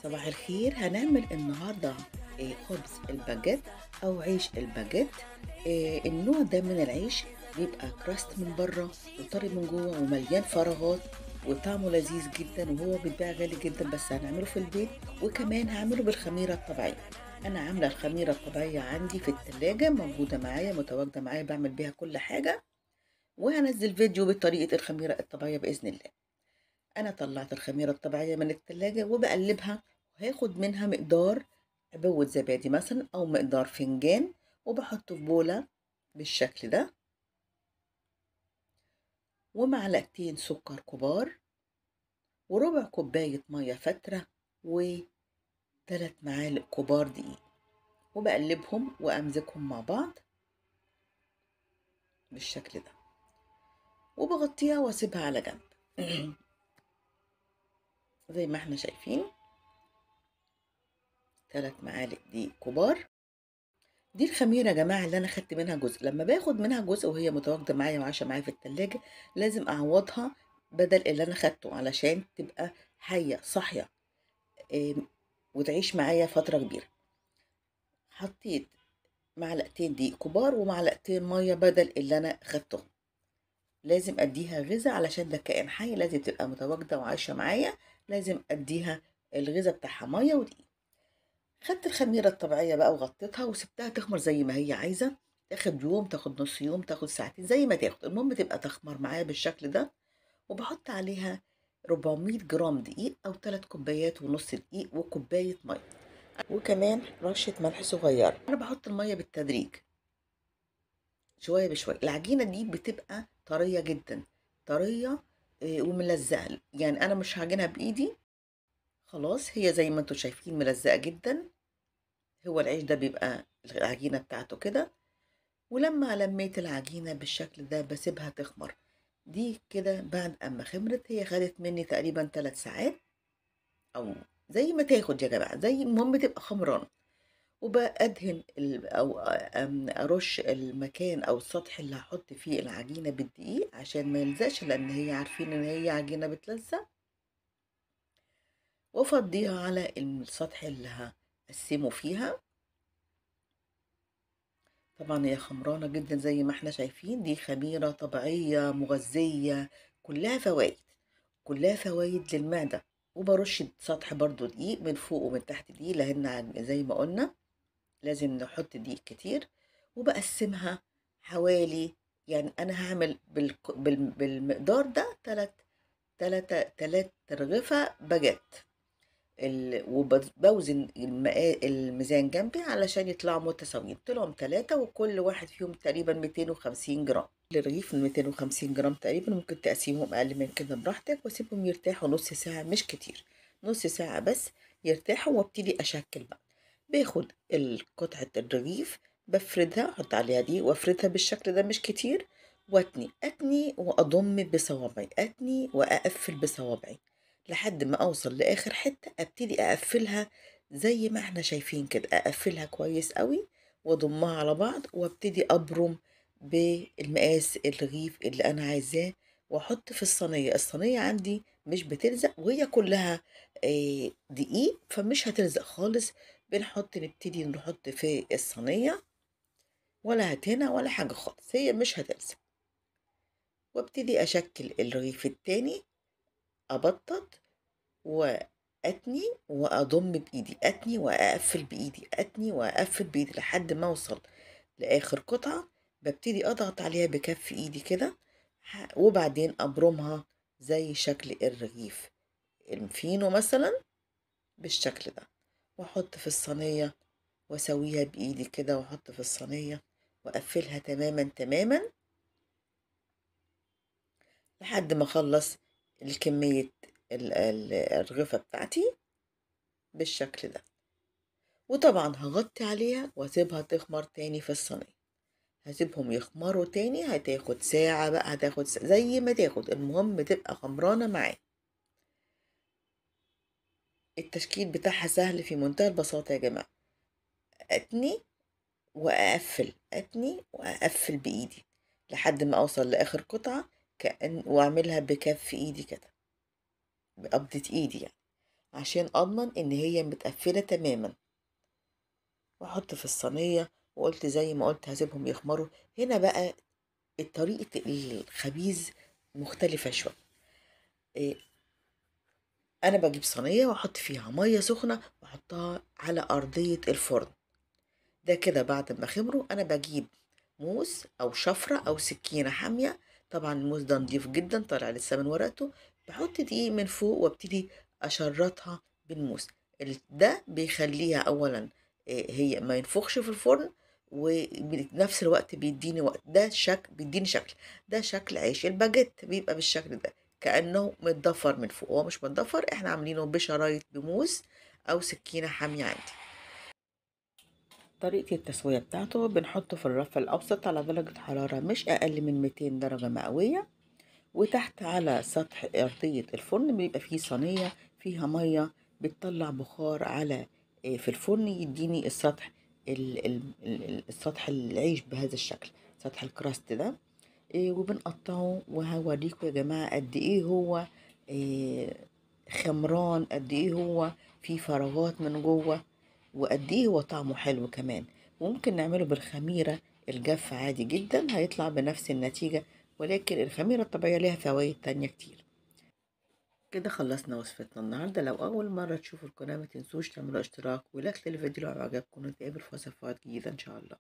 صباح الخير. هنعمل النهاردة خبز الباجيت أو عيش الباجيت. النوع ده من العيش بيبقى كراست من بره وطري من جوه ومليان فراغات وطعمه لذيذ جدا، وهو بيتباع غالي جدا، بس هنعمله في البيت وكمان هعمله بالخميرة الطبيعية. أنا عاملة الخميرة الطبيعية عندي في التلاجة، موجودة معايا متواجدة معايا، بعمل بيها كل حاجة، وهنزل فيديو بطريقة الخميرة الطبيعية بإذن الله. أنا طلعت الخميرة الطبيعية من التلاجة وبقلبها، وهاخد منها مقدار عبوة زبادي مثلا أو مقدار فنجان، وبحطه في بولة بالشكل ده، ومعلقتين سكر كبار، وربع كوباية مية فترة، و3 معالق كبار دقيق، وبقلبهم وأمزجهم مع بعض بالشكل ده، وبغطيها واسيبها على جنب. زي ما احنا شايفين 3 معالق دقيق كبار. دي الخميرة يا جماعة اللي أنا خدت منها جزء. لما باخد منها جزء وهي متواجدة معايا وعايشة معايا في التلاجة، لازم أعوضها بدل اللي أنا خدته علشان تبقى حية صاحية، إيه، وتعيش معايا فترة كبيرة. حطيت معلقتين دقيق كبار ومعلقتين مية بدل اللي أنا خدتهم. لازم أديها غذاء علشان ده كائن حي، لازم تبقى متواجدة وعايشة معايا، لازم أديها الغذاء بتاعها مية ودقيق. خدت الخميرة الطبيعية بقى وغطيتها وسبتها تخمر زي ما هي عايزة، تاخد يوم، تاخد نص يوم، تاخد ساعتين، زي ما تاخد، المهم تبقى تخمر معايا بالشكل ده. وبحط عليها 400 جرام دقيق أو 3 كوبايات ونص دقيق وكوباية مية، وكمان رشة ملح صغيرة. أنا بحط المية بالتدريج شوية بشوية. العجينة دي بتبقى طرية جدا، طرية وملزقة، يعني أنا مش هعجنها بإيدي، خلاص هي زي ما انتوا شايفين ملزقة جدا. هو العيش ده بيبقى العجينة بتاعته كده. ولما لميت العجينة بالشكل ده بسيبها تخمر. دي كده بعد أما خمرت، هي خدت مني تقريبا 3 ساعات، أو زي ما تاخد يا جماعة، زي المهم تبقى خمران. وبأدهن أو أرش المكان أو السطح اللي هحط فيه العجينة بالدقيق عشان ما يلزقش، لأن هي عارفين إن هي عجينة بتلزق. وأفضيها على السطح اللي هقسمه فيها. طبعا هي خمرانة جدا زي ما احنا شايفين، دي خميرة طبيعية مغذية، كلها فوائد، كلها فوائد للمعدة. وبرش سطح برضو دقيق من فوق ومن تحت دقيق، لأن زي ما قلنا لازم نحط دقيق كتير. وبقسمها حوالي، يعني أنا هعمل بالمقدار ده تلات رغفة باجيت. وبوزن الميزان جنبي علشان يطلعوا متساويين. طلعوا 3 وكل واحد فيهم تقريبا 250 جرام. الرغيف 250 جرام تقريبا، ممكن تقسيمهم أقل من كده براحتك، واسيبهم يرتاحوا نص ساعة، مش كتير، نص ساعة بس يرتاحوا. وابتدي أشكل بقى. باخد قطعة الرغيف، بفردها، احط عليها دي وافردها بالشكل ده مش كتير، أتني وأضم بصوابعي، أتني وأقفل بصوابعي لحد ما أوصل لآخر حتة. أبتدي أقفلها زي ما احنا شايفين كده، أقفلها كويس قوي وأضمها على بعض، وابتدي أبرم بالمقاس الرغيف اللي أنا عايزاه، وأحط في الصينية. الصينية عندي مش بتلزق، وهي كلها دقيق، فمش هتلزق خالص. نبتدي نحط في الصينية، ولا هتهنا ولا حاجة خالص، هي مش هتلزق. وابتدي أشكل الرغيف التاني، أبطط وأتني وأضم بإيدي، أتني وأقفل بإيدي، أتني وأقفل بإيدي لحد ما أوصل لآخر قطعة. ببتدي أضغط عليها بكف إيدي كده، وبعدين أبرمها زي شكل الرغيف الفينو مثلا بالشكل ده، وأحط في الصينية وأسويها بإيدي كده، وأحط في الصينية وأقفلها تماما تماما لحد ما أخلص الكمية الرغفة بتاعتي بالشكل ده. وطبعا هغطي عليها واسيبها تخمر تاني في الصينية. هسيبهم يخمروا تاني، هتاخد ساعة بقى، هتاخد ساعة زي ما تاخد، المهم تبقى خمرانة معايا. التشكيل بتاعها سهل في منتهى البساطة يا جماعة. أتني وأقفل، أتني وأقفل بإيدي لحد ما أوصل لآخر قطعة، وأعملها بكف إيدي كده، بقبضة إيدي يعني. عشان اضمن ان هي متقفلة تماما، واحط في الصينية. وقلت زي ما قلت هسيبهم يخمروا. هنا بقى طريقة الخبيز مختلفة شوية. إيه، انا بجيب صينية واحط فيها مية سخنة واحطها على ارضية الفرن. ده كده بعد ما خمروا انا بجيب موس او شفرة او سكينة حامية. طبعا الموس ده نضيف جدا طالع لسه من ورقته. بحط دقيق من فوق وابتدي اشرطها بالموس. ده بيخليها اولا هي ما ينفخش في الفرن، وبنفس الوقت بيديني وقت. ده شكل بيديني شكل. ده شكل عيش الباجيت بيبقى بالشكل ده، كأنه متضفر من فوق. هو مش متضفر، احنا عاملينه بشرايط بموس او سكينة حامية عندي. طريقة التسوية بتاعته بنحطه في الرف الأوسط على درجة حرارة مش أقل من 200 درجة مئوية. وتحت على سطح أرضية الفرن بيبقى فيه صينية فيها مية بتطلع بخار على في الفرن يديني السطح السطح العيش بهذا الشكل، سطح الكراست ده. وبنقطعه وهوريكم يا جماعة قد ايه هو إيه، خمران، قد ايه هو فيه فراغات من جوه، وقد ايه هو طعمه حلو كمان. وممكن نعمله بالخميرة الجافة عادي جدا هيطلع بنفس النتيجة، ولكن الخميرة الطبيعية ليها فوائد تانية كتير. كده خلصنا وصفتنا النهاردة. لو أول مرة تشوفوا القناة ما تنسوش تعملوا اشتراك ولايك للفيديو لو عجبكم. نتقابل في وصفات جديدة إن شاء الله.